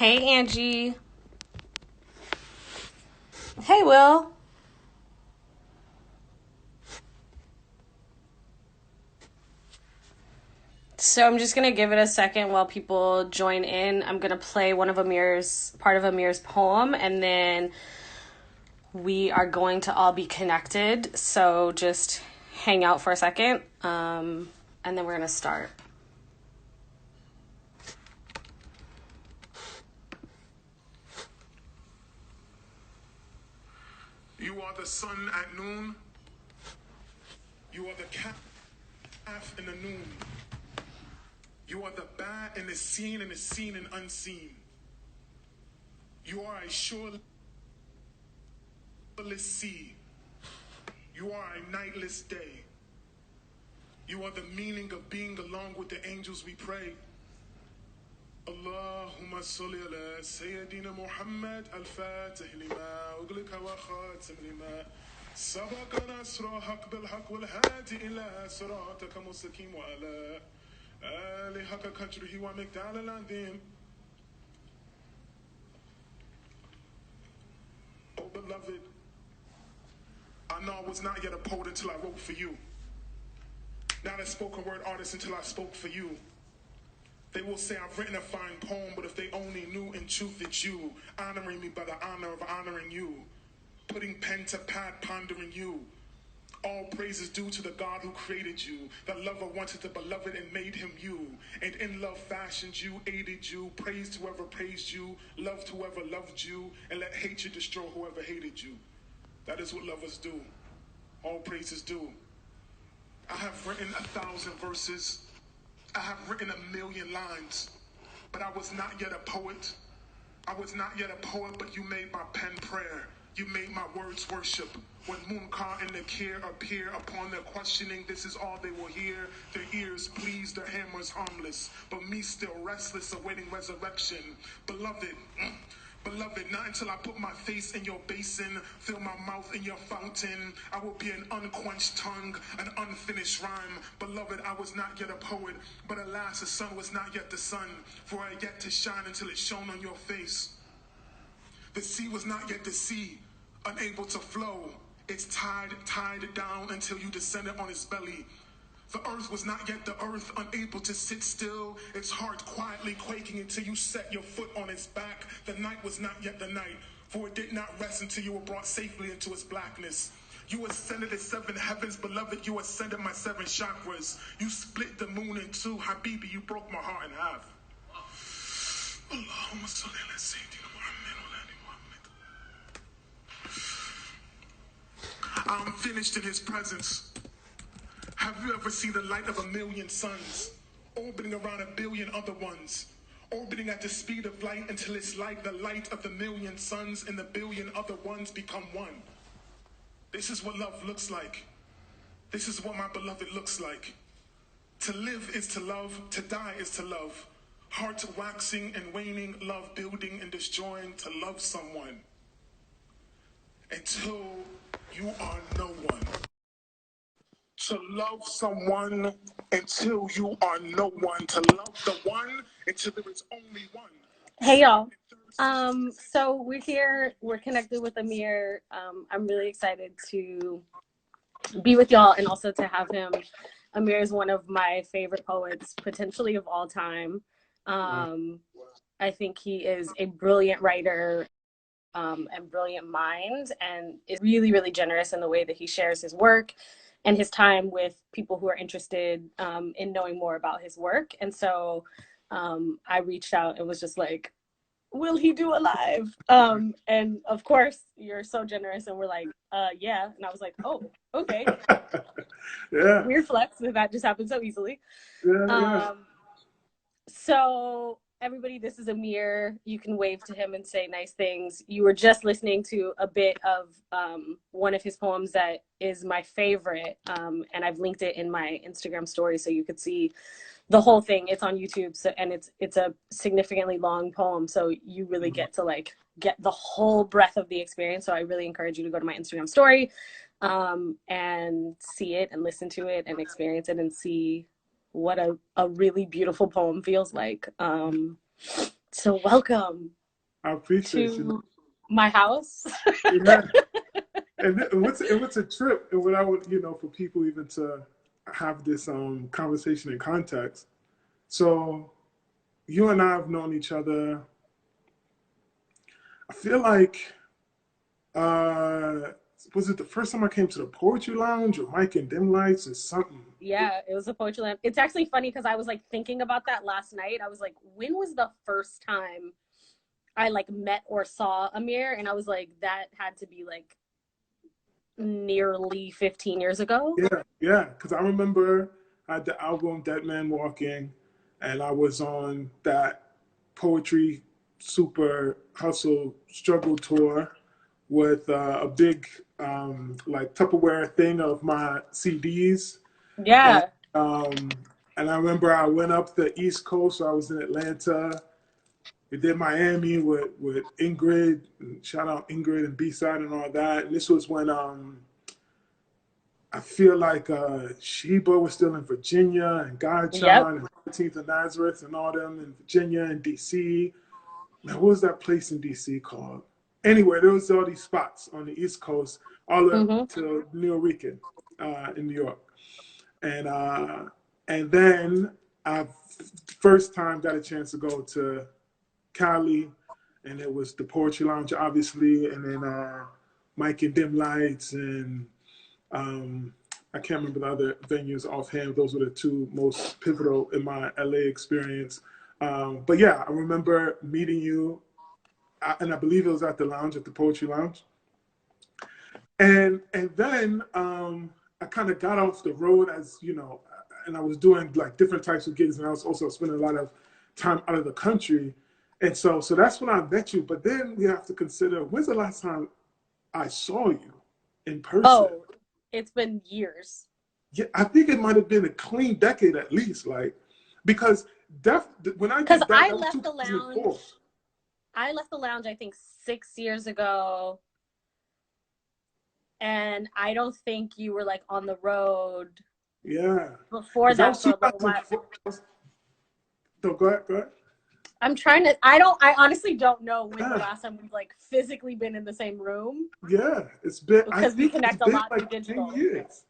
Hey, Angie. Hey, Will. So I'm just gonna give it a second while people join in. I'm gonna play part of Amir's poem, and then we are going to all be connected. So just hang out for a second, and then we're gonna start. You are the sun at noon. You are the calf in the noon. You are the bat in the seen and the seen and unseen. You are a shoreless sea. You are a nightless day. You are the meaning of being along with the angels we pray. اللهم صل على سيدنا محمد الفاتح لما أغلق وخاتم لما سبق نصر حق بالحق والهادي إلى صراطك مستقيم وعلى آله حق قدره ومقداره العظيم. Oh beloved, I know I was not yet a poet until I wrote for you. Not a spoken word artist until I spoke for you. They will say I've written a fine poem, but if they only knew in truth it's you, honoring me by the honor of honoring you, putting pen to pad, pondering you. All praise is due to the God who created you. The lover wanted the beloved and made him you. And in love fashioned you, aided you, praised whoever praised you, loved whoever loved you, and let hatred destroy whoever hated you. That is what lovers do. All praise is due. I have written 1,000 verses. I have written 1,000,000 lines, but I was not yet a poet. I was not yet a poet, but you made my pen prayer. You made my words worship. When Munkar and Nakir appear upon their questioning, this is all they will hear. Their ears pleased, their hammers harmless, but me still restless, awaiting resurrection. Beloved, not until I put my face in your basin, fill my mouth in your fountain, I will be an unquenched tongue, an unfinished rhyme. Beloved, I was not yet a poet, but alas, the sun was not yet the sun, for I had yet to shine until it shone on your face. The sea was not yet the sea, unable to flow. Its tide tied down until you descended on its belly. The earth was not yet the earth, unable to sit still, its heart quietly quaking until you set your foot on its back. The night was not yet the night, for it did not rest until you were brought safely into its blackness. You ascended the 7 heavens, beloved, you ascended my 7 chakras. You split the moon in 2, Habibi, you broke my heart in half. Allahumma salli ala Sayyidina Muhammad wa ala Muhammad. I'm finished in his presence. Have you ever seen the light of 1,000,000 suns, orbiting around 1,000,000,000 other ones, orbiting at the speed of light until it's like the light of the 1,000,000 suns and the 1,000,000,000 other ones become one? This is what love looks like. This is what my beloved looks like. To live is to love, to die is to love. Heart waxing and waning, love building and destroying, to love someone until you are no one. To love someone until you are no one. To love the one until there is only one. Hey, y'all. So we're here. We're connected with Amir. I'm really excited to be with y'all and also to have him. Amir is one of my favorite poets, potentially of all time. I think he is a brilliant writer and brilliant mind, and is really, really generous in the way that he shares his work and his time with people who are interested in knowing more about his work. And so I reached out and was just like, will he do a live? And of course, you're so generous, and we're like, yeah. And I was like, oh, okay. Yeah. Weird flex that just happened so easily. Yeah. So everybody, this is Amir. You can wave to him and say nice things. You were just listening to a bit of one of his poems that is my favorite, and I've linked it in my Instagram story so you could see the whole thing. It's on YouTube, so, and it's a significantly long poem, so you really get to like get the whole breadth of the experience. So I really encourage you to go to my Instagram story and see it and listen to it and experience it and see what a really beautiful poem feels like. So welcome I appreciate you. to my house. Yeah. And what's a trip, and what I would, for people even to have this conversation in context. So you and I have known each other. I feel like was it the first time I came to the Poetry Lounge or Mike and Dim Lights or something? Yeah, it was a poetry lamp. It's actually funny because I was like thinking about that last night. I was like, when was the first time I like met or saw Amir? And I was like, that had to be like nearly 15 years ago. Yeah. Because I remember I had the album Dead Man Walking, and I was on that poetry super hustle struggle tour with a big like Tupperware thing of my CDs. And Yeah. and I remember I went up the East Coast. So I was in Atlanta. We did Miami with Ingrid. And shout out Ingrid and B-Side and all that. And this was when I feel like Sheba was still in Virginia, and Yep. Godchild and 13th of Nazareth and all them in Virginia and DC. Man, what was that place in DC called? Anyway, there was all these spots on the East Coast, all the way up to New Rican in New York. And then I first time got a chance to go to Cali, and it was the Poetry Lounge, obviously, and then Mike and Dim Lights, and I can't remember the other venues offhand. Those were the two most pivotal in my LA experience. But yeah, I remember meeting you, and I believe it was at the lounge, at the Poetry Lounge. And then I kind of got off the road, as you know, and I was doing like different types of gigs, and I was also spending a lot of time out of the country. And so that's when I met you. But then we have to consider, when's the last time I saw you in person? Oh, it's been years. Yeah, I think it might have been a clean decade at least, like, because when I did Because that, I that was left the 2004. lounge. I left the lounge, I think, 6 years ago. And I don't think you were like on the road Yeah. before That that was for a little while. 2004. No, go ahead. I'm trying to, I honestly don't know when the last time we've like physically been in the same room. Yeah, it's been, I Because we think it's connect a been lot through like digital. 10 years.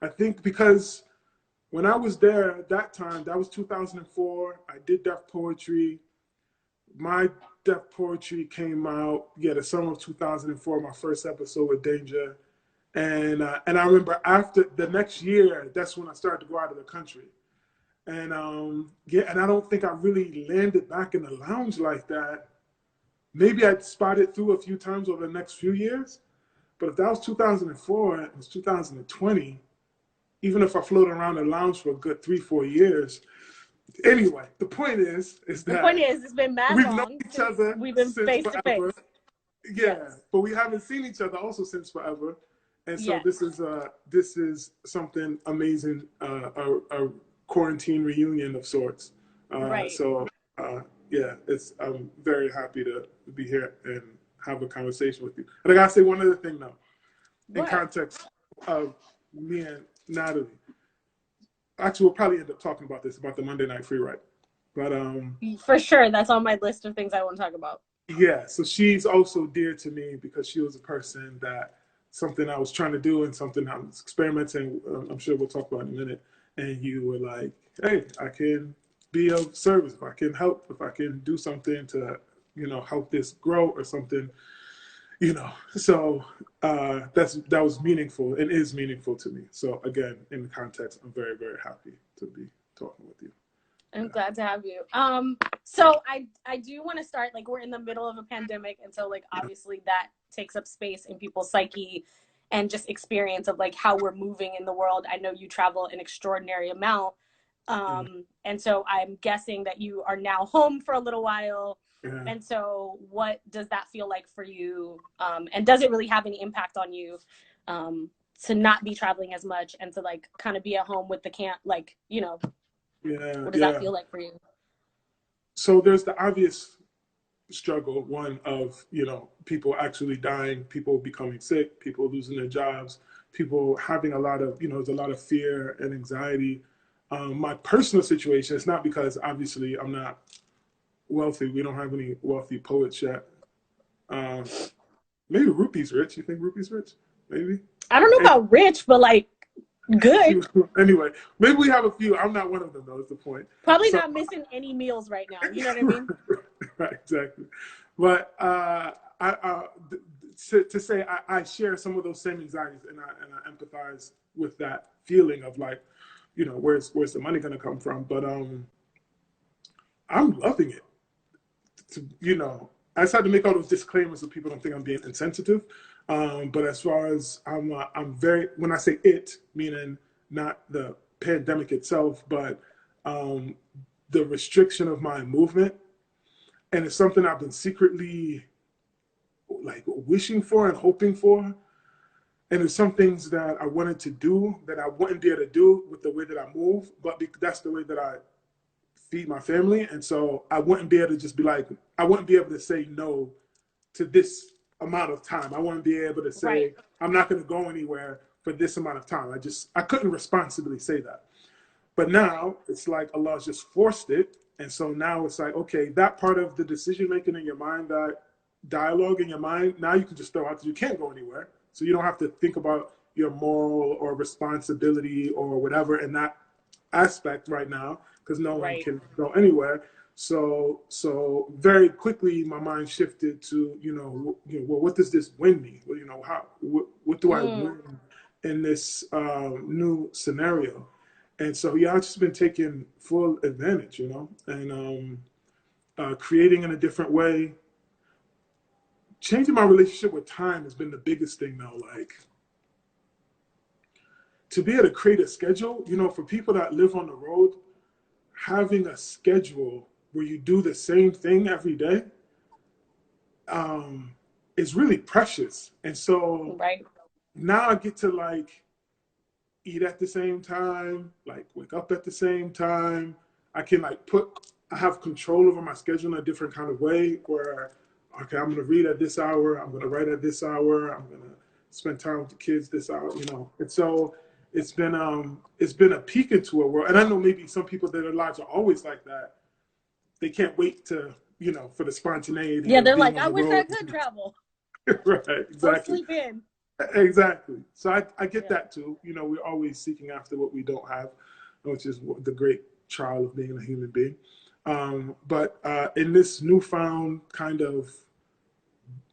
I think because when I was there at that time, that was 2004, I did Def Poetry. My Def Poetry came out, the summer of 2004, my first episode with Danger. And I remember after the next year, that's when I started to go out of the country. And and I don't think I really landed back in the lounge like that. Maybe I'd spotted through a few times over the next few years. But if that was 2004, it was 2020. Even if I floated around the lounge for a good 3-4 years. Anyway, the point is that it's been mad we've long. known each other We've been since face forever. to face. Yeah, yes. But we haven't seen each other also since forever. And so Yes. this is something amazing, a quarantine reunion of sorts. Right. So yeah, I'm very happy to be here and have a conversation with you. And I gotta say one other thing now, in context of me and Natalie. Actually, we'll probably end up talking about this, about the Monday Night Free Ride. But for sure, that's on my list of things I want to talk about. Yeah, so she's also dear to me because she was a person that something I was trying to do and something I was experimenting. I'm sure we'll talk about in a minute. And you were like, "Hey, I can be of service. If I can help, if I can do something to, help this grow or something." So that was meaningful and is meaningful to me. So again, in the context, I'm very, very happy to be talking with you. I'm glad to have you. So I do want to start, like, we're in the middle of a pandemic, and so like obviously that takes up space in people's psyche and just experience of like how we're moving in the world. I know you travel an extraordinary amount. And so I'm guessing that you are now home for a little while. Yeah. And so what does that feel like for you? And does it really have any impact on you to not be traveling as much and to like kind of be at home with the camp, like, Yeah. What does that feel like for you? So there's the obvious struggle, one of, people actually dying, people becoming sick, people losing their jobs, people having a lot of, there's a lot of fear and anxiety. My personal situation, it's not because obviously I'm not wealthy. We don't have any wealthy poets yet. Um, maybe Rupi's rich. You think Rupi's rich? Maybe. I don't know about rich, but like good. Anyway, maybe we have a few. I'm not one of them, though, is the point. Probably So, not missing any meals right now. You know what I mean? right, exactly. But to say I share some of those same anxieties, and I empathize with that feeling of like, you know, where's the money going to come from? But I'm loving it. You know, I just had to make all those disclaimers so people don't think I'm being insensitive. But as far as I'm very, when I say it, meaning not the pandemic itself, but the restriction of my movement. And it's something I've been secretly like wishing for and hoping for. And there's some things that I wanted to do that I wouldn't be able to do with the way that I move, but that's the way that I feed my family. And so I wouldn't be able to just be like, I wouldn't be able to say no to this amount of time. I wouldn't be able to say, Right. I'm not going to go anywhere for this amount of time. I couldn't responsibly say that. But now it's like Allah's just forced it. And so now it's like, okay, that part of the decision making in your mind, that dialogue in your mind, now you can just throw out that you can't go anywhere. So you don't have to think about your moral or responsibility or whatever in that aspect right now, because no one can go anywhere. So very quickly my mind shifted to, well, what does this win me? Well, what do I win in this new scenario? And so, yeah, I've just been taking full advantage, and creating in a different way. Changing my relationship with time has been the biggest thing now. Like, to be able to create a schedule, for people that live on the road, having a schedule where you do the same thing every day is really precious. And so now I get to like eat at the same time, like wake up at the same time. I can I have control over my schedule in a different kind of way where, okay, I'm going to read at this hour. I'm going to write at this hour. I'm going to spend time with the kids this hour, And so it's been a peek into a world. And I know maybe some people that their lives are always like that. They can't wait to, for the spontaneity. Yeah, they're like, I wish I could travel. Right, exactly. Or sleep in. Exactly. So I get that too. We're always seeking after what we don't have, which is the great trial of being a human being. But in this newfound kind of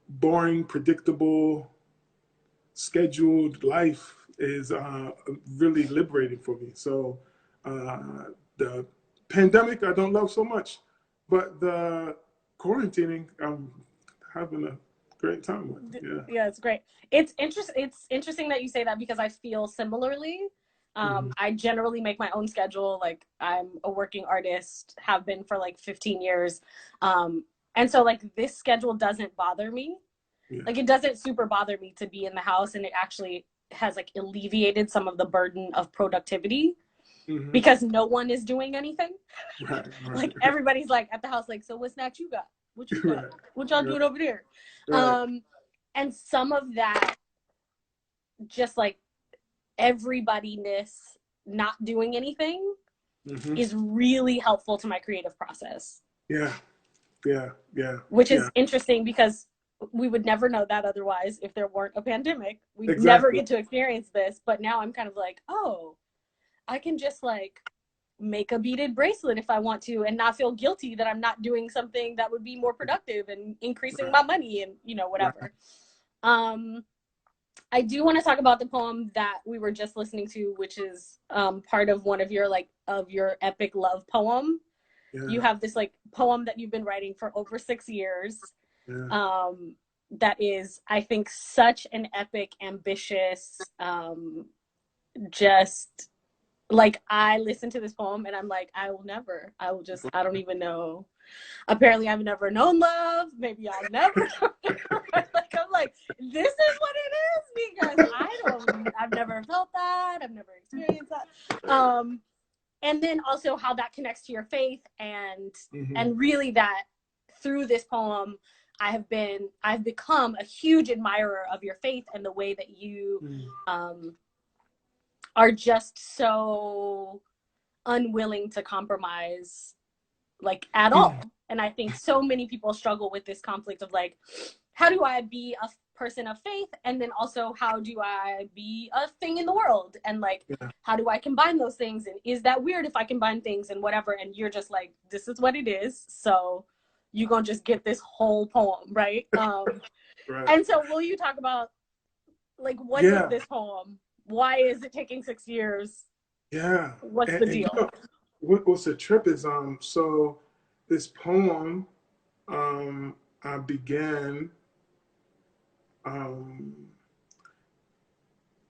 boring, predictable, scheduled life is really liberating for me. So the pandemic I don't love so much, but the quarantining I'm having a great time with. Yeah, it's great. It's interesting that you say that because I feel similarly. I generally make my own schedule. Like, I'm a working artist, have been for like 15 years. And so like this schedule doesn't bother me. Yeah. Like, it doesn't super bother me to be in the house, and it actually has like alleviated some of the burden of productivity because no one is doing anything. Right. Like, everybody's like at the house, like, so what snacks you got? What you got? What y'all doing over there? Right. And some of that, just like everybody-ness, not doing anything is really helpful to my creative process. Yeah. Which is interesting because we would never know that otherwise if there weren't a pandemic. We'd never get to experience this. But now I'm kind of like, oh, I can just like make a beaded bracelet if I want to and not feel guilty that I'm not doing something that would be more productive and increasing my money and, whatever. I do want to talk about the poem that we were just listening to, which is part of one of your your epic love poem. Yeah. You have this like poem that you've been writing for over 6 years. Yeah. That is, I think, such an epic, ambitious, just like, I listen to this poem and I'm like, I don't even know. Apparently I've never known love. Maybe I'll never know. Like, I'm like, this is what it is, because I've never felt that. I've never experienced that. And then also how that connects to your faith and really that through this poem, I've become a huge admirer of your faith and the way that you are just so unwilling to compromise, like, at all. And I think so many people struggle with this conflict of like, how do I be a person of faith? And then also, how do I be a thing in the world? And like, how do I combine those things? And is that weird if I combine things and whatever? And you're just like, this is what it is. So you're going to just get this whole poem, right? Right. And so will you talk about like, what is this poem? Why is it taking 6 years? Yeah. What's the deal? You know, what's the trip is, so this poem, I began,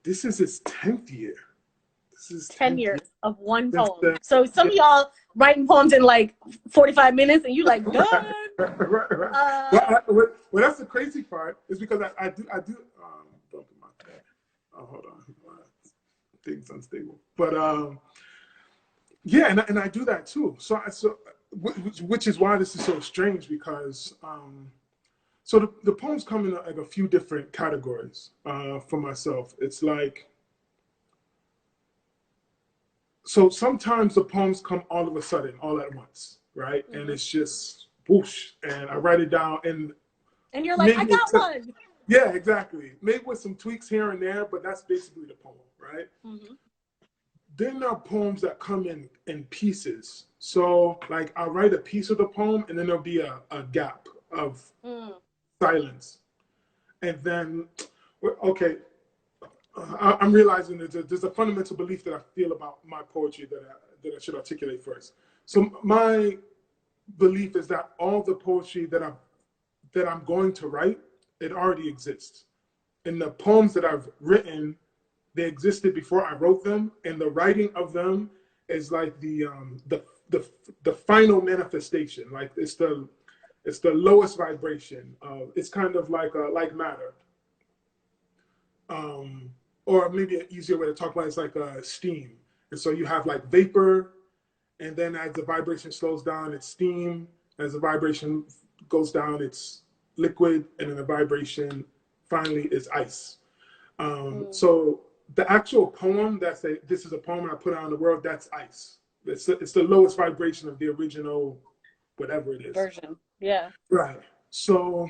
this is its 10th year. This is 10 years of one poem. So some of y'all writing poems in like 45 minutes and you like, done. Right. Well, that's the crazy part is because I do, bumping my cat. Oh, hold on. Things unstable. But, yeah, and I do that too. So which is why this is so strange because, so the poems come in like a few different categories for myself. It's like, so sometimes the poems come all of a sudden, all at once, right? Mm-hmm. And it's just whoosh, and I write it down, and you're like, I got one. Yeah, exactly. Maybe with some tweaks here and there, but that's basically the poem, right? Mm-hmm. Then there are poems that come in pieces. So like I'll write a piece of the poem, and then there'll be a gap of silence, and then okay. I'm realizing that there's a fundamental belief that I feel about my poetry that I should articulate first. So my belief is that all the poetry that I'm going to write, it already exists. And the poems that I've written, they existed before I wrote them, and the writing of them is like the final manifestation. Like it's the lowest vibration. It's kind of like matter. Or maybe an easier way to talk about it is like steam. And so you have like vapor, and then as the vibration slows down, it's steam. As the vibration goes down, it's liquid, and then the vibration finally is ice. So the actual poem, this is a poem I put out in the world, that's ice. It's the lowest vibration of the original, whatever it is. Version, yeah. Right. So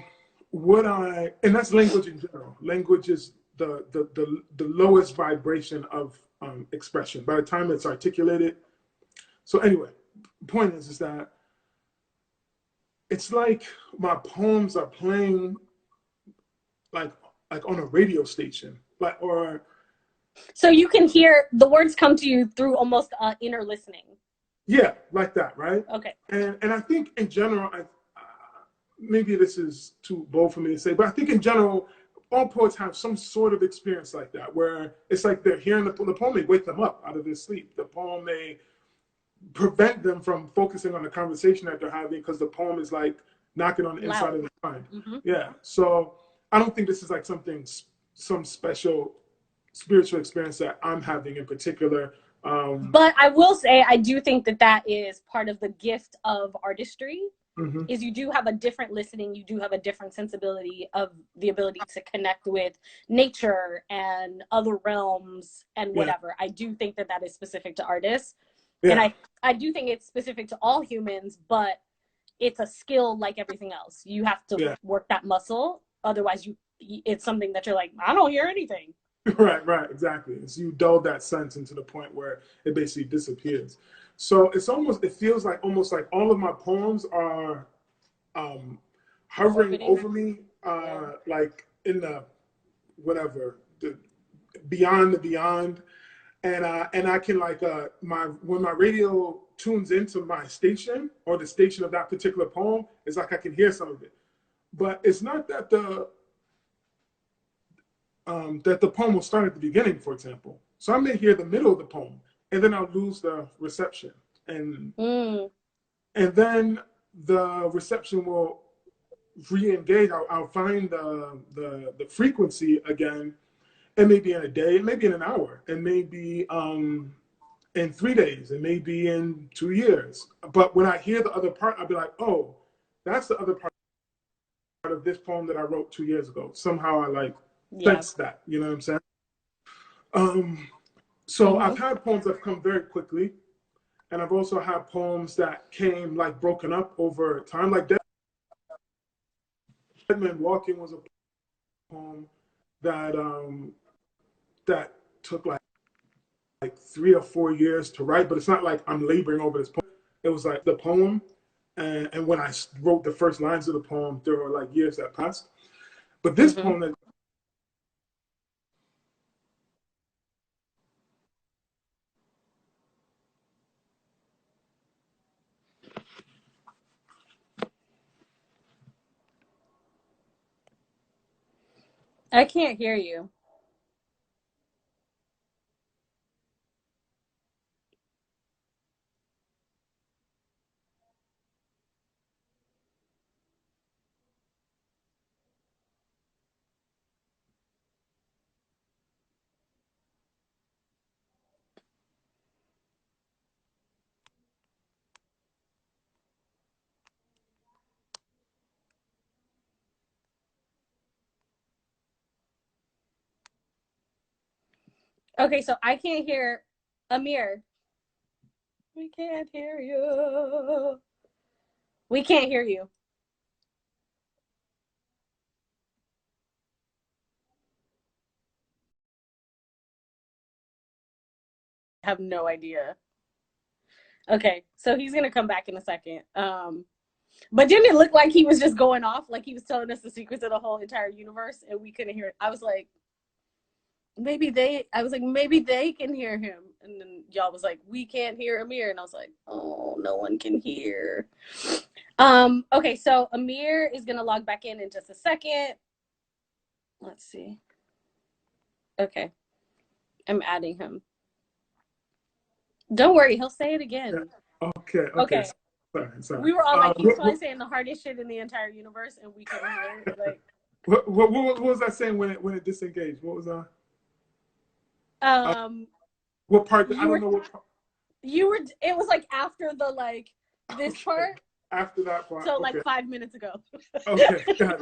and that's language in general. Language is the lowest vibration of expression by the time it's articulated. So anyway, the point is that it's like my poems are playing like on a radio station, so you can hear the words come to you through almost inner listening. Yeah, like that, right? Okay. And I think in general, maybe this is too bold for me to say, but I think in general, all poets have some sort of experience like that, where it's like they're hearing the poem may wake them up out of their sleep. The poem may prevent them from focusing on the conversation that they're having because the poem is like knocking on the inside of their mind. Mm-hmm. Yeah. So I don't think this is like some special spiritual experience that I'm having in particular. But I will say, I do think that is part of the gift of artistry. Mm-hmm. Is you do have a different listening, you do have a different sensibility of the ability to connect with nature and other realms and whatever. I do think that is specific to artists. Yeah. And I do think it's specific to all humans, but it's a skill like everything else. You have to work that muscle. Otherwise, it's something that you're like, I don't hear anything. Right, exactly. So you dull that sense into the point where it basically disappears. So it feels like almost like all of my poems are hovering over me, like in the whatever, the beyond the beyond. And I can like when my radio tunes into my station or the station of that particular poem, it's like I can hear some of it. But it's not that the poem will start at the beginning, for example. So I may hear the middle of the poem, and then I'll lose the reception, and then the reception will re-engage. I'll find the frequency again. It may be in a day, it may be in an hour, it may be in 3 days, it may be in 2 years. But when I hear the other part, I'll be like, oh, that's the other part of this poem that I wrote 2 years ago. Somehow I like sense that, you know what I'm saying? So I've had poems that have come very quickly, And I've also had poems that came like broken up over time. Like Dead Man Walking was a poem that that took like 3 or 4 years to write, but it's not like I'm laboring over this poem. It was like the poem, and when I wrote the first lines of the poem, there were like years that passed. But this poem that I can't hear you. Okay, so I can't hear Amir. We can't hear you. We can't hear you. I have no idea. Okay, so he's gonna come back in a second. But didn't it look like he was just going off, like he was telling us the secrets of the whole entire universe, and we couldn't hear it? I was like, maybe they can hear him, and then y'all was like, we can't hear Amir, and I was like, oh, no one can hear. Okay, so Amir is gonna log back in just a second. Let's see. Okay, I'm adding him. Don't worry, he'll say it again. Okay. Sorry. We were all like, he's probably saying the hardest shit in the entire universe, and we couldn't hear it. Like, what was I saying when it disengaged? What was what part? I don't know what part. You were. It was like after the like this part. After that part. So like 5 minutes ago. Okay, got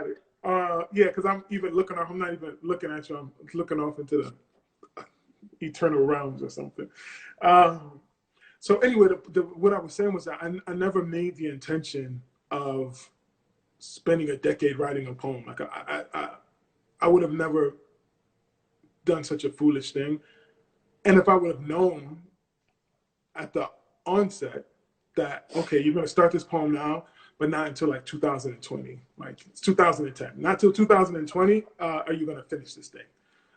it. Yeah, because I'm even looking off. I'm not even looking at you. I'm looking off into the eternal realms or something. So anyway, what I was saying was that I never made the intention of spending a decade writing a poem. Like I would have never done such a foolish thing. And if I would have known at the onset that, okay, you're going to start this poem now, but not until like 2020, like it's 2010, not till 2020, are you going to finish this thing?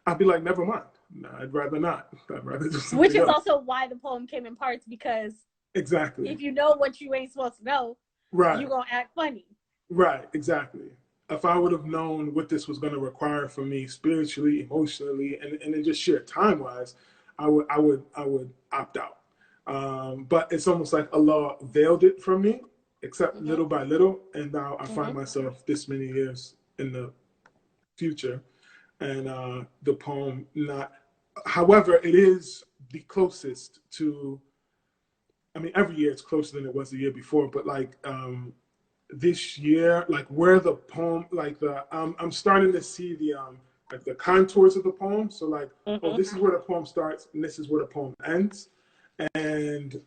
I'd be like, never mind. No, I'd rather not. I'd rather do something Which is else. also why the poem came in parts, because exactly, if you know what you ain't supposed to know, right, you're going to act funny. Right, exactly. If I would have known what this was going to require from me spiritually, emotionally, and then just sheer time wise, I would opt out. But it's almost like Allah veiled it from me, except little by little, and now I find myself this many years in the future, and the poem not. However, it is the closest to. I mean, every year it's closer than it was the year before, but like. This year, like where the poem, like I'm starting to see the like the contours of the poem. So like, oh, this is where the poem starts, and this is where the poem ends. And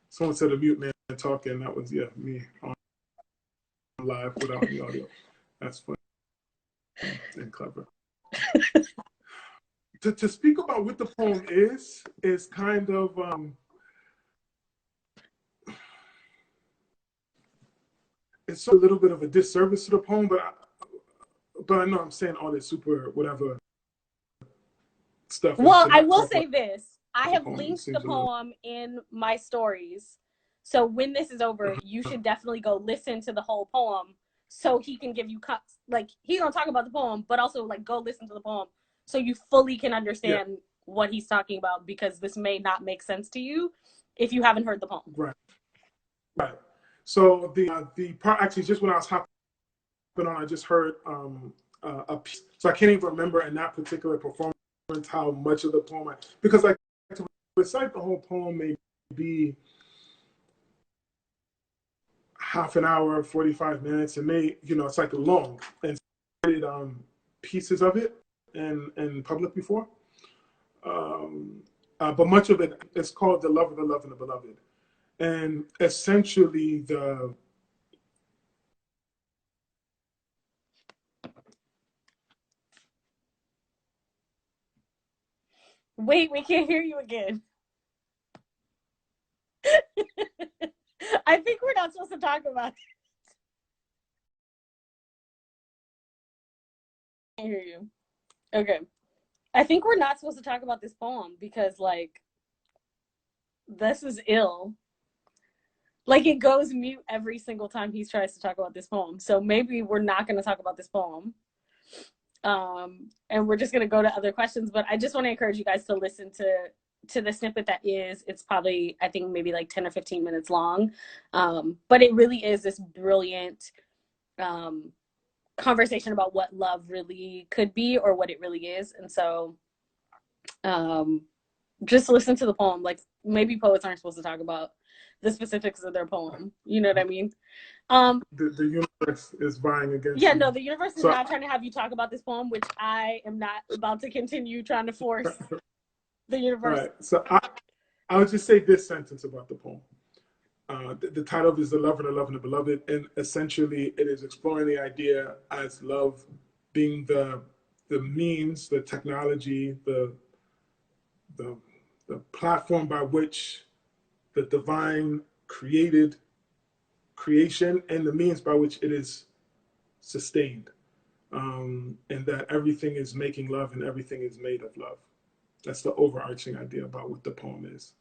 someone said a mute man talking. That was me on live without the audio. That's funny and clever. To speak about what the poem is kind of. It's a little bit of a disservice to the poem, but I know I'm saying all this super whatever stuff. Well, I will say this. I have linked the poem in my stories. So when this is over, you should definitely go listen to the whole poem so he can give you cuts. Like, he's going to talk about the poem, but also like go listen to the poem so you fully can understand what he's talking about, because this may not make sense to you if you haven't heard the poem. Right. So the part, actually, just when I was hopping on, I just heard a piece. So I can't even remember in that particular performance how much of the poem because like to recite the whole poem may be half an hour, 45 minutes. It may, it's like long, and I did pieces of it in public before. but much of it is called The Love of the Love and the Beloved. And essentially the Wait, we can't hear you again. I think we're not supposed to talk about it. I can't hear you. Okay. I think we're not supposed to talk about this poem because, like, this is ill. Like, it goes mute every single time he tries to talk about this poem. So maybe we're not going to talk about this poem. And we're just going to go to other questions. But I just want to encourage you guys to listen to the snippet that is. It's probably, I think, maybe like 10 or 15 minutes long. But it really is this brilliant conversation about what love really could be or what it really is. And so just listen to the poem. Like, maybe poets aren't supposed to talk about the specifics of their poem. You know what I mean? the universe is vying against Yeah, you. no, the universe is not trying to have you talk about this poem, which I am not about to continue trying to force the universe. All right. So I'll just say this sentence about the poem. The title is The Love and the Love and the Beloved, and essentially it is exploring the idea as love being the means, the technology, the platform by which the divine created creation and the means by which it is sustained, and that everything is making love and everything is made of love. That's the overarching idea about what the poem is.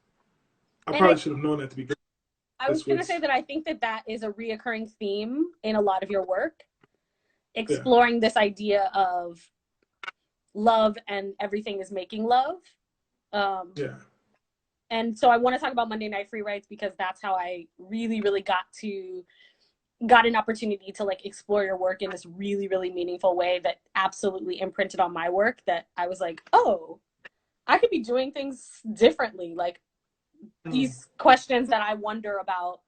I probably should have known that to begin. I was going to say that I think that is a reoccurring theme in a lot of your work, exploring this idea of love and everything is making love. And so I want to talk about Monday Night Free Writes because that's how I really, really got an opportunity to like explore your work in this really, really meaningful way that absolutely imprinted on my work, that I was like, oh, I could be doing things differently. Like these questions that I wonder about,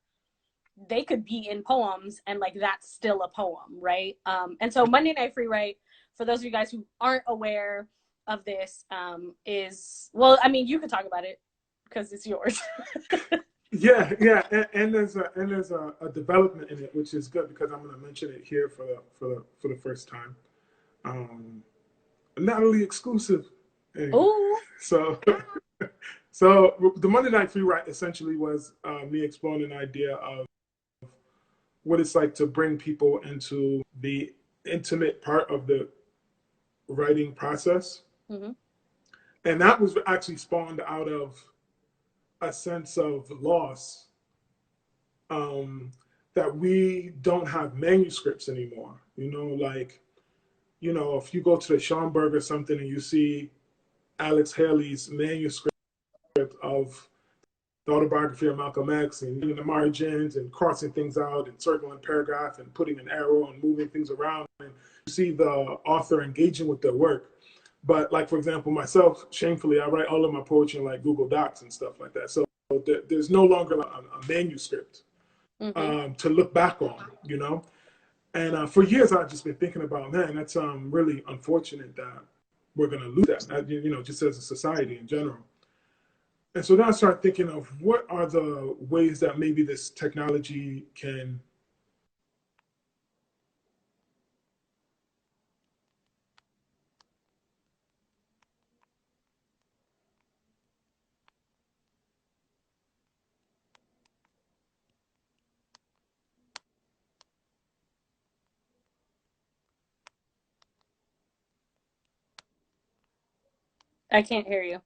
they could be in poems and like that's still a poem, right? And so Monday Night Free Write, for those of you guys who aren't aware of this, is, well, I mean, you could talk about it because it's yours. Yeah, and there's a development in it, which is good because I'm going to mention it here for the first time. Natalie exclusive. Oh, so the Monday Night Free Write essentially was me exploring an idea of what it's like to bring people into the intimate part of the writing process, and that was actually spawned out of a sense of loss, that we don't have manuscripts anymore. Like, if you go to the Schomburg or something and you see Alex Haley's manuscript of the autobiography of Malcolm X and in the margins and crossing things out and circling paragraph and putting an arrow and moving things around, and you see the author engaging with their work. But like, for example, myself, shamefully, I write all of my poetry in like Google Docs and stuff like that. So there's no longer a manuscript to look back on, And for years, I've just been thinking about, man, that's really unfortunate that we're going to lose that, just as a society in general. And so then I started thinking of what are the ways that maybe this technology can I can't hear you.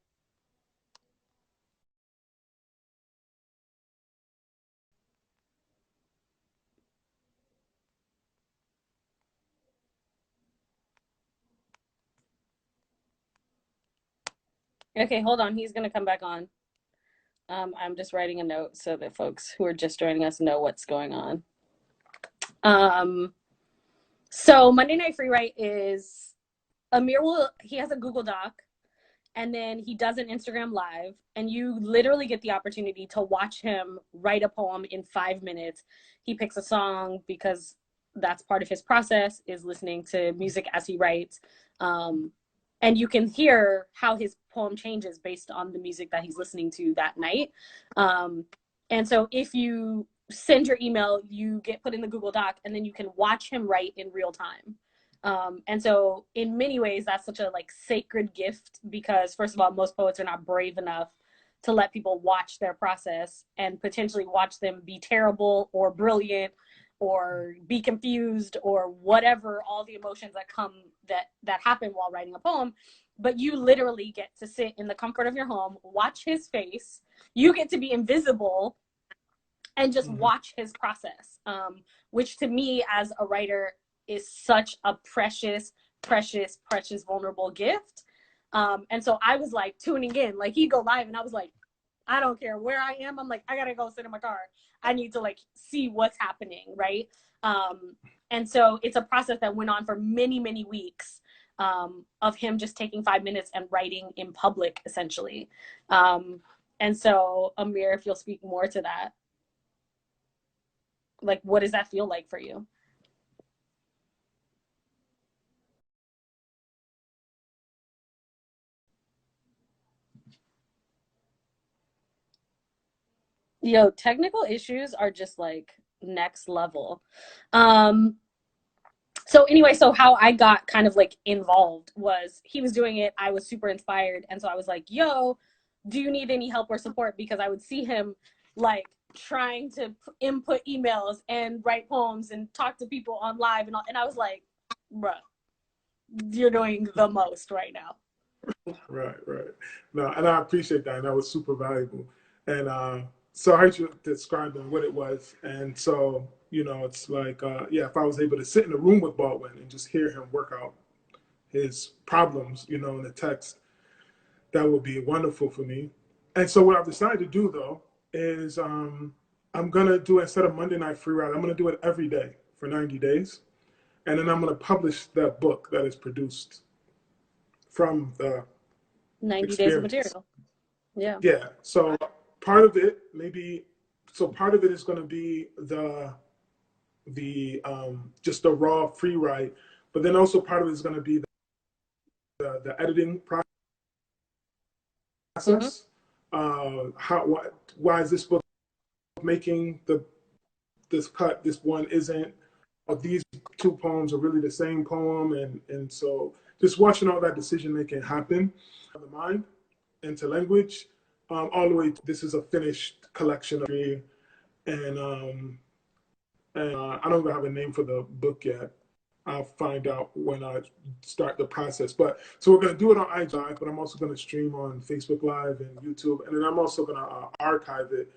Okay, hold on. He's going to come back on. I'm just writing a note so that folks who are just joining us know what's going on. So Monday Night Free Write is he has a Google Doc, and then he does an Instagram live, and you literally get the opportunity to watch him write a poem in 5 minutes. He picks a song because that's part of his process, is listening to music as he writes. and you can hear how his poem changes based on the music that he's listening to that night. And so if you send your email, you get put in the Google Doc, and then you can watch him write in real time. And so in many ways, that's such a like sacred gift, because first of all, most poets are not brave enough to let people watch their process and potentially watch them be terrible or brilliant or be confused or whatever, all the emotions that come that happen while writing a poem. But you literally get to sit in the comfort of your home, watch his face. You get to be invisible and just watch his process, which to me as a writer is such a precious, precious, precious, vulnerable gift. And so I was like tuning in, like he'd go live and I was like, I don't care where I am. I'm like, I gotta go sit in my car. I need to like see what's happening, right? And so it's a process that went on for many, many weeks, of him just taking 5 minutes and writing in public, essentially. And so, Amir, if you'll speak more to that, like, what does that feel like for you? Yo, technical issues are just like next level. So anyway, so how I got kind of like involved was he was doing it. I was super inspired. And so I was like, yo, do you need any help or support? Because I would see him like trying to input emails and write poems and talk to people on live and all. And I was like, bruh, you're doing the most right now. Right. No, and I appreciate that. And that was super valuable. And so I heard you describing what it was. And so, you know, it's like, yeah, if I was able to sit in a room with Baldwin and just hear him work out his problems, you know, in the text, that would be wonderful for me. And so what I've decided to do, though, is I'm going to do, instead of Monday Night Free Ride, I'm going to do it every day for 90 days. And then I'm going to publish that book that is produced from the 90 experience. days of material. Yeah. Yeah. So part of it, part of it is going to be the just the raw free write, but then also part of it is going to be the editing process. Why is this book making this cut? This one isn't. These two poems are really the same poem, and so just watching all that decision making happen, the mind into language, all the way. This is a finished collection of and I don't even have a name for the book yet. I'll find out when I start the process. But so we're going to do it on IG Live, but I'm also going to stream on Facebook Live and YouTube, and then I'm also going to archive it.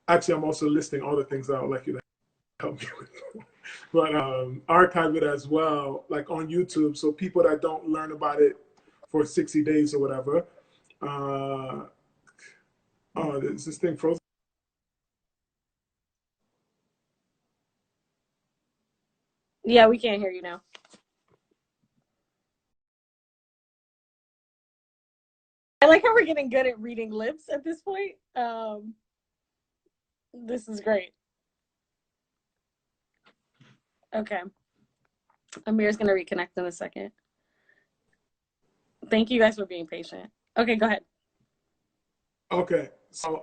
Actually, I'm also listing all the things that I would like you to help me with. But archive it as well, like on YouTube, so people that don't learn about it for 60 days or whatever. Oh, is this thing frozen? Yeah, we can't hear you now. I like how we're getting good at reading lips at this point. This is great. Okay. Amir's going to reconnect in a second. Thank you guys for being patient. Okay, go ahead. Okay. So,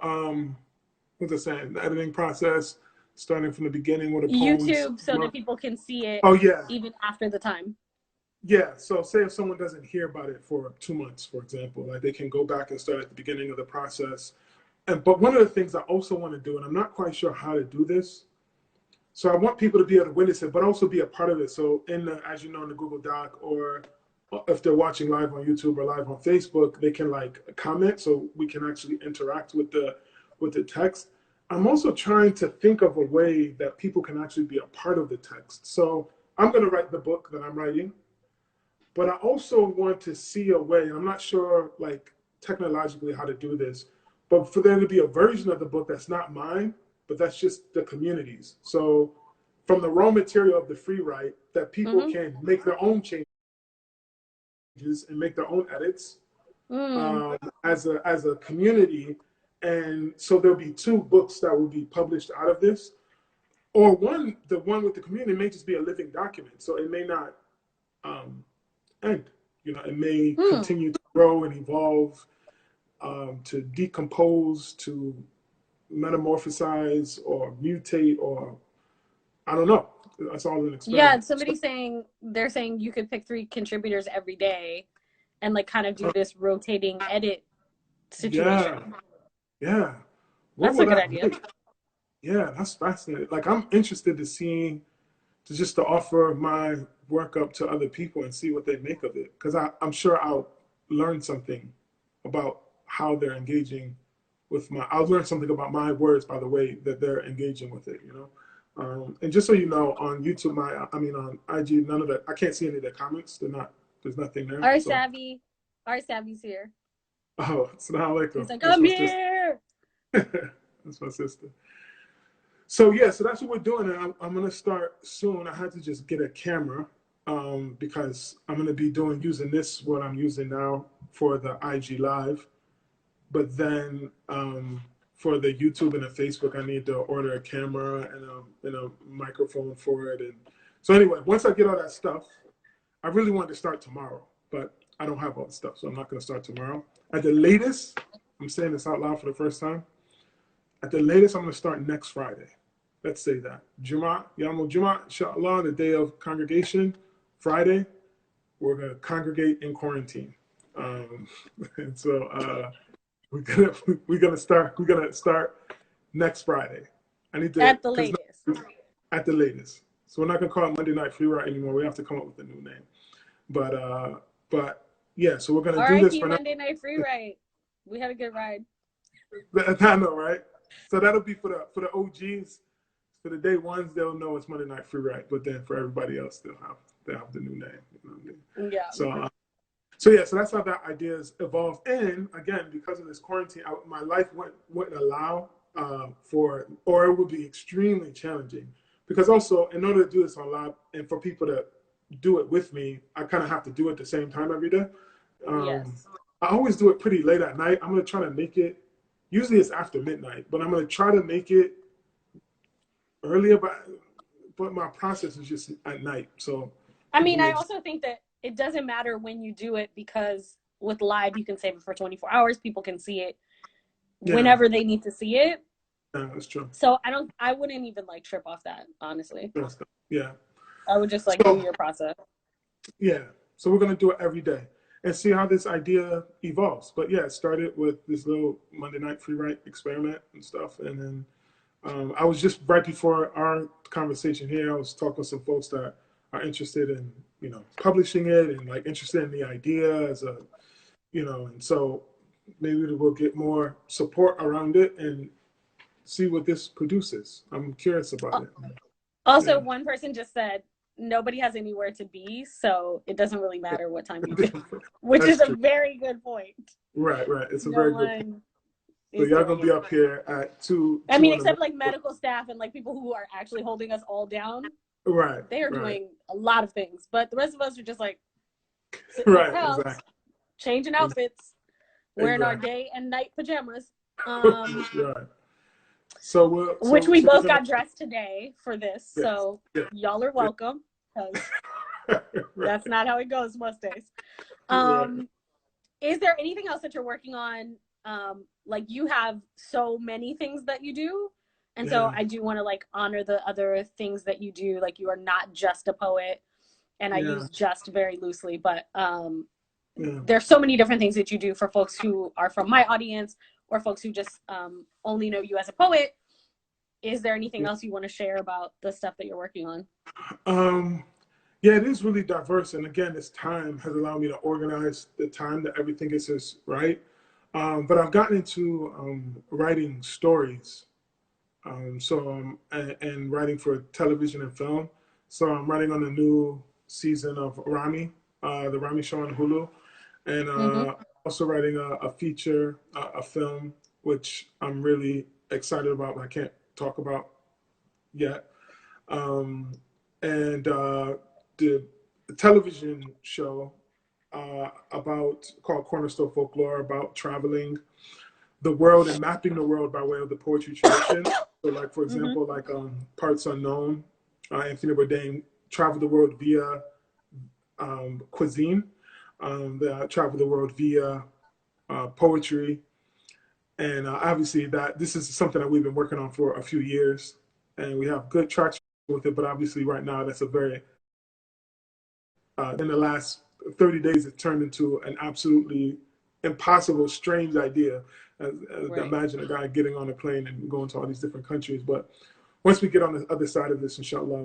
what was I saying? The editing process, starting from the beginning with the poems. YouTube, so that people can see it. Oh, yeah. Even after the time. Yeah. So say if someone doesn't hear about it for 2 months, for example, like they can go back and start at the beginning of the process. But one of the things I also want to do, and I'm not quite sure how to do this, so I want people to be able to witness it, but also be a part of it. So as you know, in the Google Doc, or if they're watching live on YouTube or live on Facebook, they can like comment, so we can actually interact with the text. I'm also trying to think of a way that people can actually be a part of the text. So I'm going to write the book that I'm writing, but I also want to see a way, and I'm not sure like technologically how to do this, but for there to be a version of the book that's not mine, but that's just the community's. So from the raw material of the free write, that people can make their own changes and make their own edits as a community. And so there'll be 2 books that will be published out of this, or the one with the community may just be a living document, so it may not end. You know, it may continue to grow and evolve, to decompose, to metamorphosize or mutate, or I don't know. That's all an experiment. Yeah, somebody's saying, they're saying you could pick 3 contributors every day and like kind of do this rotating edit situation. Yeah. That's a good idea. Yeah, that's fascinating. Like, I'm interested to see, to offer my work up to other people and see what they make of it. Because I'm sure I'll learn something about how they're engaging with I'll learn something about my words by the way that they're engaging with it, you know? And just so you know, on YouTube, on IG, none of that, I can't see any of the comments. There's nothing there. Our Savvy's here. Oh, assalamu alaikum. He's like, I'm here. That's my sister. So yeah, so that's what we're doing. And I'm gonna start soon. I had to just get a camera because I'm gonna be using what I'm using now for the IG Live. But then for the YouTube and the Facebook, I need to order a camera and a microphone for it. And so anyway, once I get all that stuff, I really wanted to start tomorrow, but I don't have all the stuff, so I'm not going to start tomorrow. At the latest, I'm saying this out loud for the first time, at the latest, I'm going to start next Friday. Let's say that. Jumu'ah, Yawmul Jumu'ah, inshallah, the day of congregation, Friday, we're going to congregate in quarantine. And so we're gonna start next Friday. I need to at the latest. At the latest. So we're not gonna call it Monday Night Free Ride anymore. We have to come up with a new name. But yeah, so we're gonna do this for Monday Night Free Ride. We had a good ride. I know, right? So that'll be for the OGs. For the day ones, they'll know it's Monday Night Free Ride. But then for everybody else, they'll have the new name. You know what I mean? Yeah. So that's how that idea's evolved. And again, because of this quarantine, my life wouldn't allow or it would be extremely challenging. Because also, in order to do this on live and for people to do it with me, I kind of have to do it at the same time every day. Yes. I always do it pretty late at night. I'm going to try to make it, usually it's after midnight, but I'm going to try to make it earlier, but my process is just at night. So I also think that it doesn't matter when you do it, because with live, you can save it for 24 hours. People can see it whenever they need to see it. Yeah, that's true. So I wouldn't even like trip off that, honestly. Yeah. I would just do your process. Yeah. So we're going to do it every day and see how this idea evolves. But yeah, it started with this little Monday Night Free Write experiment and stuff. And then I was just right before our conversation here, I was talking with some folks that are interested in, publishing it and interested in the idea as a, and so maybe we'll get more support around it and see what this produces. I'm curious about it. Also, one person just said, nobody has anywhere to be, so it doesn't really matter what time you do, which is a very good point. Right. It's a very good point. So y'all gonna be up here at 2. Except medical staff and people who are actually holding us all down. Right. They are doing a lot of things, but the rest of us are just sitting in the house, exactly. Changing outfits, wearing our day and night pajamas. Right. So which we both got dressed today for this, so y'all are welcome. That's not how it goes most days. Is there anything else that you're working on? You have so many things that you do. And so I do want to honor the other things that you do. You are not just a poet, and I use just very loosely, but there's so many different things that you do for folks who are from my audience or folks who just only know you as a poet. Is there anything else you want to share about the stuff that you're working on? Yeah, it is really diverse. And again, this time has allowed me to organize the time that everything is just right. But I've gotten into writing stories. And writing for television and film. So I'm writing on the new season of Rami, the Rami show on Hulu. And also writing a feature, a film, which I'm really excited about, but I can't talk about yet. And the television show called Cornerstone Folklore, about traveling the world and mapping the world by way of the poetry tradition. So for example, Parts Unknown, Anthony Bourdain traveled the world via cuisine. I travel the world via poetry. And obviously that this is something that we've been working on for a few years, and we have good traction with it. But obviously right now that's a very, in the last 30 days, it turned into an absolutely impossible, strange idea. Right. Imagine a guy getting on a plane and going to all these different countries. But once we get on the other side of this, inshallah,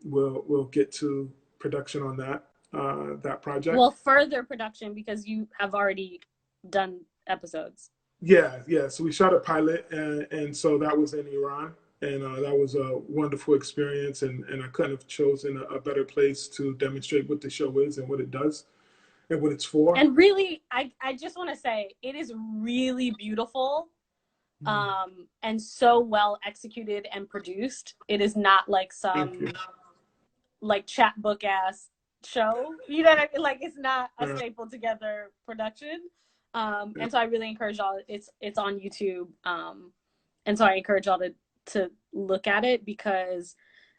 we'll get to production on that project. Well, further production because you have already done episodes. Yeah. So we shot a pilot, and so that was in Iran, and that was a wonderful experience. And I couldn't have chosen a better place to demonstrate what the show is and what it does and what it's for. And really, I just want to say it is really beautiful, and so well executed and produced. It is not like some like chapbook ass show, you know what I mean? Like it's not a stapled together production. And so I really encourage y'all. It's on YouTube, and so I encourage y'all to look at it, because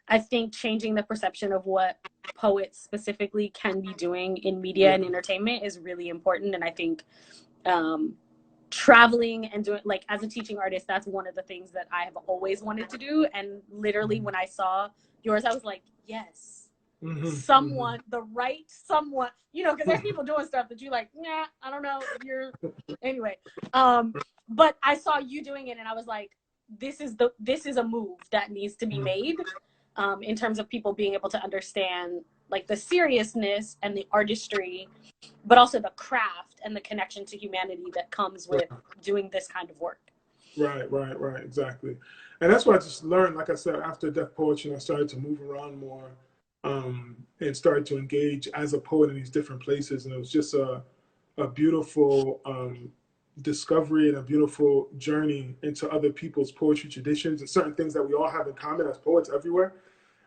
I think changing the perception of what poets specifically can be doing in media and entertainment is really important. And I think traveling and doing, like, as a teaching artist, that's one of the things that I have always wanted to do. And literally when I saw yours, I was like, yes. Someone, the right someone, you know, because there's people doing stuff that you like, nah, I don't know. Anyway. But I saw you doing it and I was like, this is a move that needs to be made, in terms of people being able to understand like the seriousness and the artistry, but also the craft and the connection to humanity that comes with doing this kind of work. Right, exactly. And that's what I just learned, like I said, after Deaf Poetry, I started to move around more, and started to engage as a poet in these different places. And it was just a beautiful discovery and a beautiful journey into other people's poetry traditions and certain things that we all have in common as poets everywhere,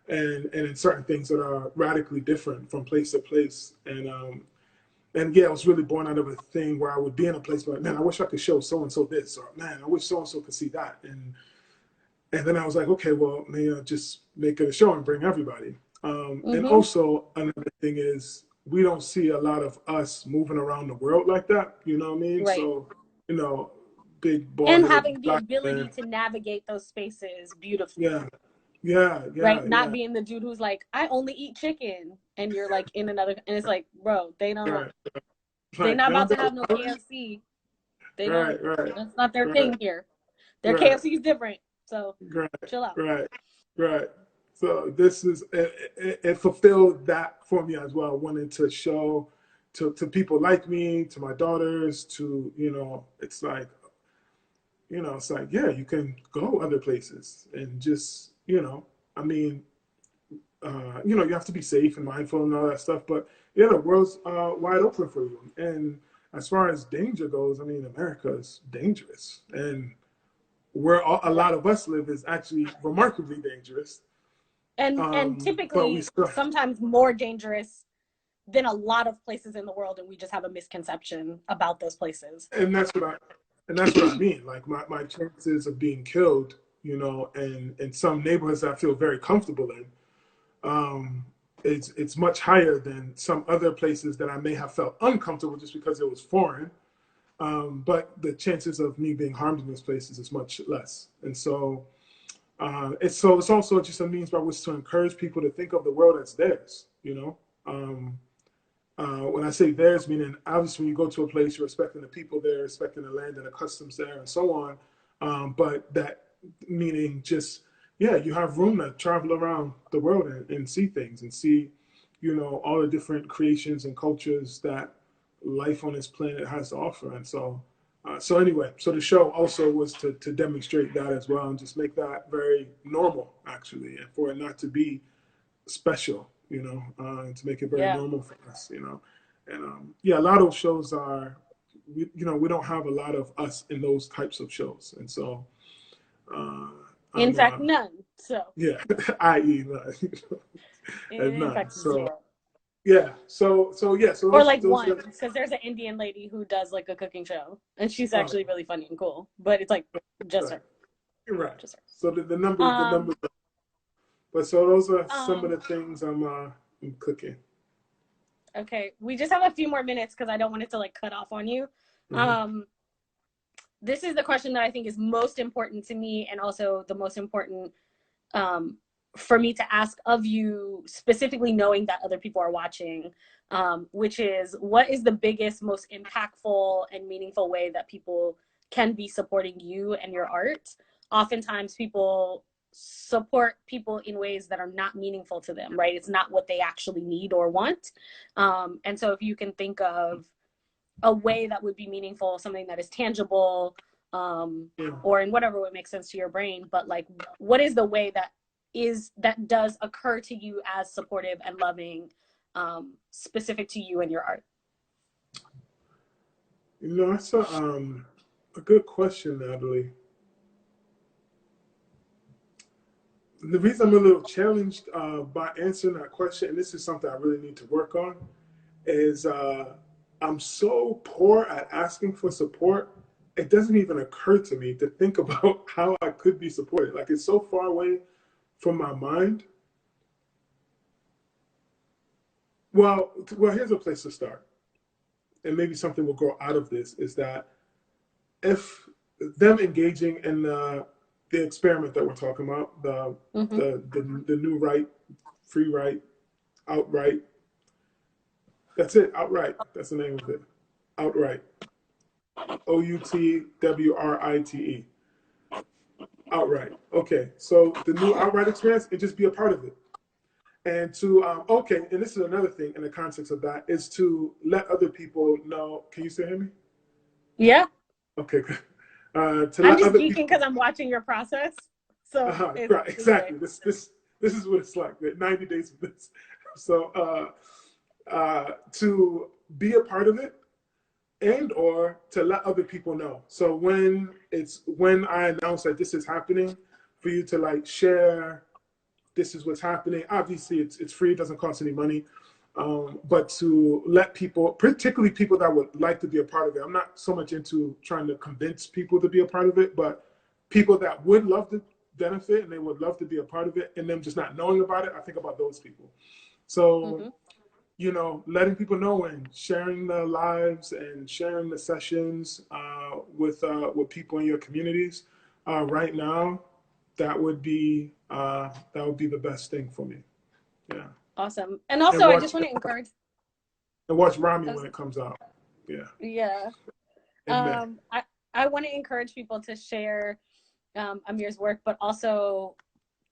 and in certain things that are radically different from place to place. And yeah, it was really born out of a thing where I would be in a place like, man, I wish I could show so-and-so this, or man, I wish so-and-so could see that. And then I was like, okay, well, maybe I'll just make it a show and bring everybody. And also another thing is we don't see a lot of us moving around the world like that. You know what I mean? Right. So, you know, big ball. And having the ability to navigate those spaces beautifully. Yeah. Right. Not being the dude who's like, I only eat chicken. And you're like in another, and it's like, bro, they don't, they're not about to have no KFC. They don't, that's not their thing here. Their KFC is different. So chill out. Right. So this is, it fulfilled that for me as well. I wanted to show to people like me, to my daughters, to, you know, it's like, yeah, you can go other places and just, you know, I mean, you know, you have to be safe and mindful and all that stuff, but yeah, the world's wide open for you. And as far as danger goes, I mean, America is dangerous, and where a lot of us live is actually remarkably dangerous. And typically sometimes more dangerous than a lot of places in the world, and we just have a misconception about those places. And that's what I mean. Like my chances of being killed, you know, and in some neighborhoods I feel very comfortable in, it's much higher than some other places that I may have felt uncomfortable just because it was foreign. But the chances of me being harmed in those places is much less. And so it's also just a means by which to encourage people to think of the world as theirs, you know. When I say theirs, meaning obviously when you go to a place, you're respecting the people there, respecting the land and the customs there and so on. But that meaning just, yeah, you have room to travel around the world and see things and see, you know, all the different creations and cultures that life on this planet has to offer. And so anyway, so the show also was to demonstrate that as well and just make that very normal, actually, and for it not to be special, you know, to make it very normal for us, you know. And yeah, a lot of those shows are, you know, we don't have a lot of us in those types of shows. And so, in fact, none. So yeah, i.e. none. In fact, so zero. yeah, so or like one, because there's an Indian lady who does like a cooking show, and she's actually really funny and cool. But it's like just her. You're right. Just her. So the numbers. But so those are some of the things I'm cooking. Okay, we just have a few more minutes because I don't want it to like cut off on you. This is the question that I think is most important to me, and also the most important for me to ask of you, specifically knowing that other people are watching, which is, what is the biggest, most impactful and meaningful way that people can be supporting you and your art? Oftentimes people support people in ways that are not meaningful to them, right? It's not what they actually need or want. And so if you can think of a way that would be meaningful, something that is tangible, or in whatever way makes sense to your brain, but like, what is the way that does occur to you as supportive and loving, specific to you and your art? You know, that's a good question, Natalie. The reason I'm a little challenged by answering that question, and this is something I really need to work on, is I'm so poor at asking for support. It doesn't even occur to me to think about how I could be supported. Like, it's so far away from my mind. Well, here's a place to start, and maybe something will grow out of this, is that if them engaging in the experiment that we're talking about, the new right, free right, outright. That's it, outright. That's the name of it. Outright. OUTWRITE. Outright. Okay, so the new outright experience, and just be a part of it. And to, okay, and this is another thing in the context of that, is to let other people know. Can you still hear me? Yeah. Okay, good. I'm just geeking because I'm watching your process. So right, exactly. This is what it's like. 90 days of this. So to be a part of it, and or to let other people know. So when I announce that this is happening, for you to like share, this is what's happening. Obviously, it's free. It doesn't cost any money. But to let people, particularly people that would like to be a part of it. I'm not so much into trying to convince people to be a part of it, but people that would love to benefit and they would love to be a part of it, and them just not knowing about it, I think about those people. So, you know, letting people know and sharing the lives and sharing the sessions with people in your communities right now, that would be the best thing for me. Yeah. Awesome. And also, I just want to encourage. And watch Rami when it comes out. Yeah. Yeah. I want to encourage people to share Amir's work, but also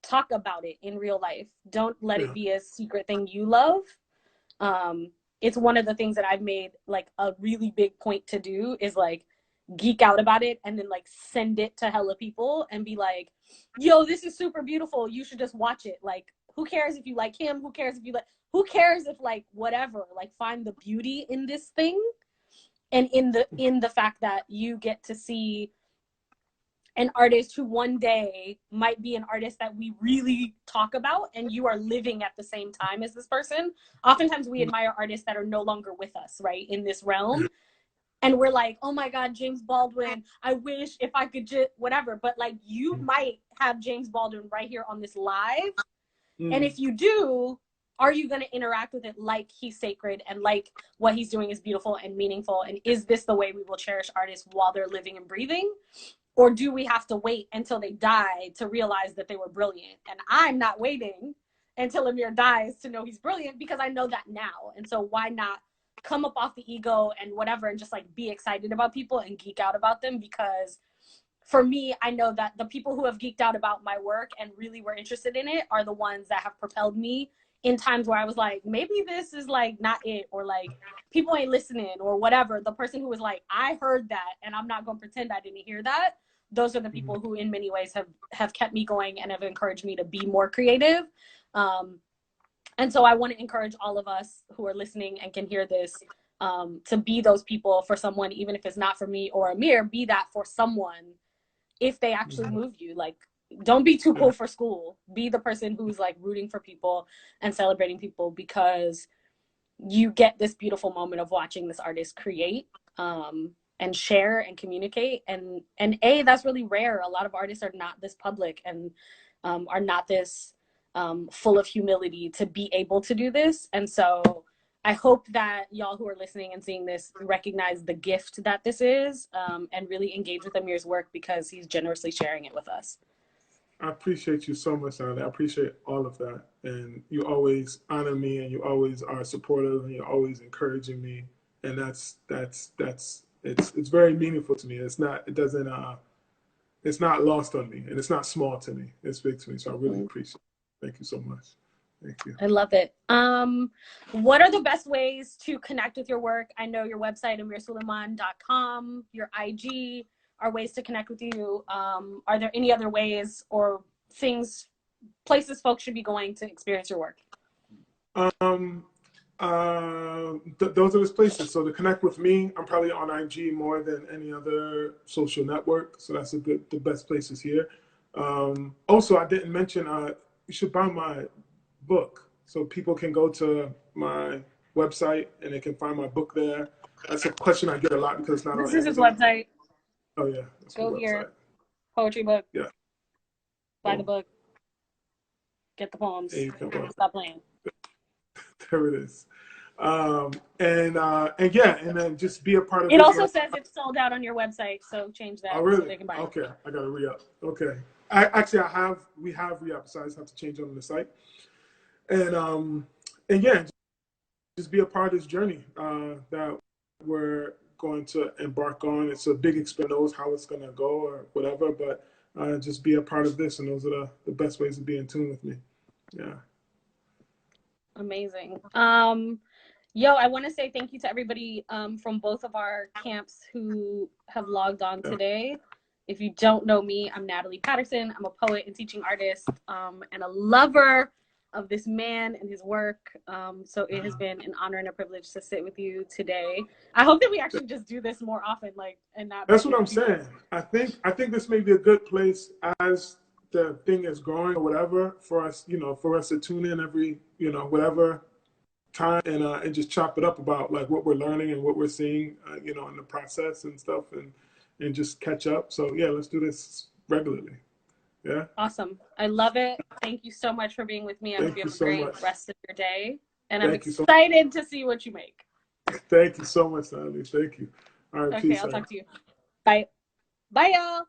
talk about it in real life. Don't let it be a secret thing you love. It's one of the things that I've made like a really big point to do, is like geek out about it and then like send it to hella people and be like, yo, this is super beautiful. You should just watch it. Like, who cares if you like him? Who cares if like whatever, like find the beauty in this thing, and in the fact that you get to see an artist who one day might be an artist that we really talk about, and you are living at the same time as this person. Oftentimes we admire artists that are no longer with us, right, in this realm. And we're like, oh my God, James Baldwin, I wish if I could just whatever. But like, you might have James Baldwin right here on this live. And if you do, are you going to interact with it like he's sacred and like what he's doing is beautiful and meaningful? And is this the way we will cherish artists while they're living and breathing? Or do we have to wait until they die to realize that they were brilliant? And I'm not waiting until Amir dies to know he's brilliant, because I know that now. And so why not come up off the ego and whatever and just like be excited about people and geek out about them? Because for me, I know that the people who have geeked out about my work and really were interested in it are the ones that have propelled me in times where I was like, maybe this is like not it, or like people ain't listening or whatever. The person who was like, I heard that and I'm not going to pretend I didn't hear that. Those are the people who in many ways have kept me going and have encouraged me to be more creative. And so I want to encourage all of us who are listening and can hear this, to be those people for someone, even if it's not for me or Amir, be that for someone if they actually move you. Like, don't be too cool for school. Be the person who's like rooting for people and celebrating people, because you get this beautiful moment of watching this artist create, and share and communicate. And that's really rare. A lot of artists are not this public and are not this full of humility to be able to do this. And so I hope that y'all who are listening and seeing this recognize the gift that this is, and really engage with Amir's work because he's generously sharing it with us. I appreciate you so much, Natalie. I appreciate all of that. And you always honor me, and you always are supportive, and you're always encouraging me. And it's very meaningful to me. It's not lost on me, and it's not small to me. It's big to me. So I really appreciate it. Thank you so much. Thank you. I love it. What are the best ways to connect with your work? I know your website, amirsulaiman.com, your IG are ways to connect with you. Are there any other ways or places folks should be going to experience your work? Those are the places. So to connect with me, I'm probably on IG more than any other social network. So that's the best places here. Also, I didn't mention, you should buy my book. So people can go to my website and they can find my book there. That's a question I get a lot because it's not on Amazon. This is his website. Oh yeah. That's go here. Poetry book. Yeah. Buy the book. Get the poems. Stop playing. There it is. And then just be a part of it. It also says it's sold out on your website, so change that. Oh really? So they can buy okay, it. I gotta re-up. Okay. We have re-up, so I just have to change on the site. And yeah, just be a part of this journey that we're going to embark on. It's a big experience, knows how it's gonna go or whatever, but just be a part of this, and those are the best ways to be in tune with me. Yeah. Amazing. Yo, I want to say thank you to everybody from both of our camps who have logged on today. If you don't know me, I'm Natalie Patterson. I'm a poet and teaching artist and a lover of this man and his work. So it has been an honor and a privilege to sit with you today. I hope that we actually just do this more often, and not. That's what I'm saying. I think this may be a good place as the thing is growing or whatever for us, for us to tune in every, whatever time and just chop it up about like what we're learning and what we're seeing, in the process and stuff, and just catch up. So yeah, let's do this regularly. Yeah. Awesome. I love it. Thank you so much for being with me. I hope you have a great rest of your day. And I'm excited to see what you make. Thank you so much, Natalie. Thank you. All right. Okay, I'll talk to you. Bye. Bye, y'all.